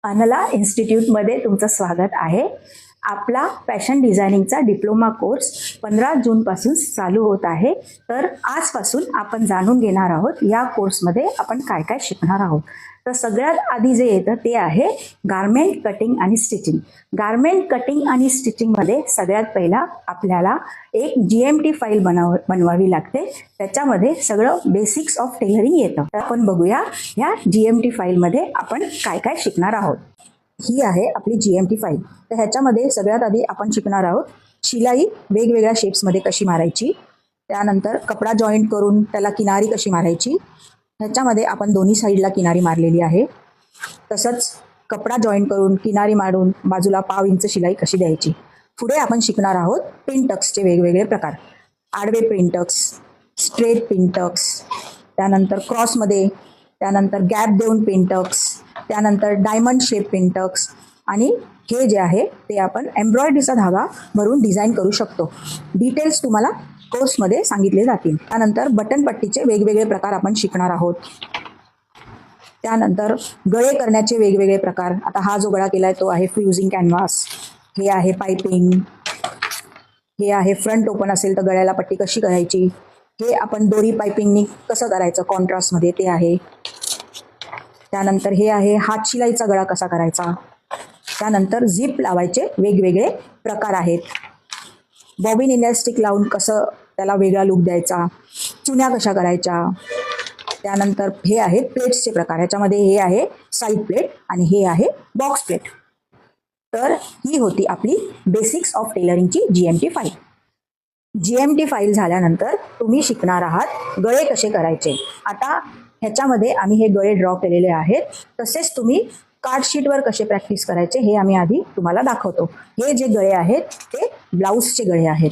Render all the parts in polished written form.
अनला इन्स्टिट्यूटमध्ये तुमचं स्वागत आहे. आपला फॅशन डिझायनिंगचा डिप्लोमा कोर्स 15 जूनपासून चालू होत आहे. तर आजपासून आपण जाणून घेणार आहोत या कोर्समध्ये आपण काय काय शिकणार आहोत. तर सगळ्यात आधी जे येतं ते आहे गारमेंट कटिंग आणि स्टिचिंग. गारमेंट कटिंग आणि स्टिचिंगमध्ये सगळ्यात पहिला आपल्याला एक GMT फाईल बनवावी लागते. त्याच्यामध्ये सगळं बेसिक्स ऑफ टेलरिंग येतं. तर आपण बघूया ह्या GMT फाईलमध्ये आपण काय काय शिकणार आहोत. ही आहे आपली GMT फाईल. तर ह्याच्यामध्ये सगळ्यात आधी आपण शिकणार आहोत शिलाई वेगवेगळ्या शेप्समध्ये कशी मारायची, त्यानंतर कपडा जॉईंट करून त्याला किनारी कशी मारायची. ह्याच्यामध्ये आपण दोन्ही साईडला किनारी मारलेली आहे. तसंच कपडा जॉईंट करून किनारी मारून बाजूला 1/2 इंच शिलाई कशी द्यायची. पुढे आपण शिकणार आहोत पिनटक्सचे वेगवेगळे प्रकार. आडवे पिनटक्स, स्ट्रेट पिनटक्स, त्यानंतर क्रॉसमध्ये, त्यानंतर गॅप देऊन पिनटक्स, त्यानंतर डायमंड शेप पिनटक्स आणि हे जे आहे ते आपण एम्ब्रॉयडरीचा धागा भरून डिझाईन करू शकतो. डिटेल्स तुम्हाला कोर्समध्ये सांगितले जातील. त्यानंतर बटन पट्टीचे वेगवेगळे प्रकार आपण शिकणार आहोत. त्यानंतर गळे करण्याचे वेगवेगळे प्रकार. आता हा जो गळा केलाय तो आहे फ्युजिंग कॅनव्हास, हे आहे पाइपिंग, हे आहे फ्रंट ओपन असेल तर गळ्याला पट्टी कशी करायची, हे आपण दोरी पाइपिंगनी कसं करायचं कॉन्ट्रास्टमध्ये ते आहे. त्यानंतर हे आहे हात शिलाईचा गळा कसा करायचा. त्यानंतर झिप लावायचे वेगवेगळे प्रकार आहेत. बॉबिन इलास्टिक लावून कसं त्याला वेगळा लुक द्यायचा, चुन्या कशा करायच्या. त्यानंतर हे आहेत प्लेट्सचे प्रकार. ह्याच्यामध्ये हे आहे साईड प्लेट आणि हे आहे बॉक्स प्लेट. तर ही होती आपली बेसिक्स ऑफ टेलरिंगची GMT फाईल. GMT फाईल झाल्यानंतर तुम्ही शिकणार आहात गळे कसे करायचे. आता ह्याच्यामध्ये आम्ही हे गळे ड्रॉ केलेले आहेत. तसेच तुम्ही कार्डशीटवर कसे प्रॅक्टिस करायचे हे आम्ही आधी तुम्हाला दाखवतो. हे जे गळे आहेत ते ब्लाऊजचे गळे आहेत.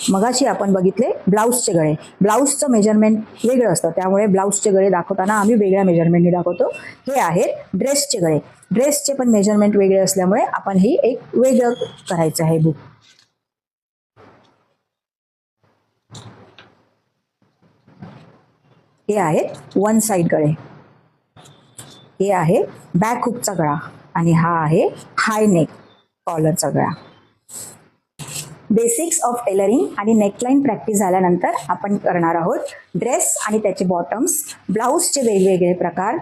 मगाशी आपण बघितले ब्लाऊजचे गळे. ब्लाऊजचं मेजरमेंट वेगळं असतं, त्यामुळे ब्लाऊजचे गळे दाखवताना आम्ही वेगळ्या मेजरमेंटने दाखवतो. हे आहेत ड्रेसचे गळे. ड्रेसचे पण मेजरमेंट वेगळे असल्यामुळे आपण ही एक वेगळं करायचं आहे बुक. हे आहेत वन साइड गळे. हे आहे बॅक हुकचा गळा आणि हा आहे हाय नेक कॉलरचा गळा. बेसिक्स ऑफ टेलरिंग आणि नेकलाईन प्रॅक्टिस झाल्यानंतर आपण करणार आहोत ड्रेस आणि त्याचे बॉटम्स, ब्लाऊजचे वेगवेगळे प्रकार,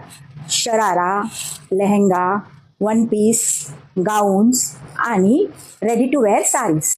sharara, lehenga, one piece, gowns आणि रेडी टू वेअर साडीज.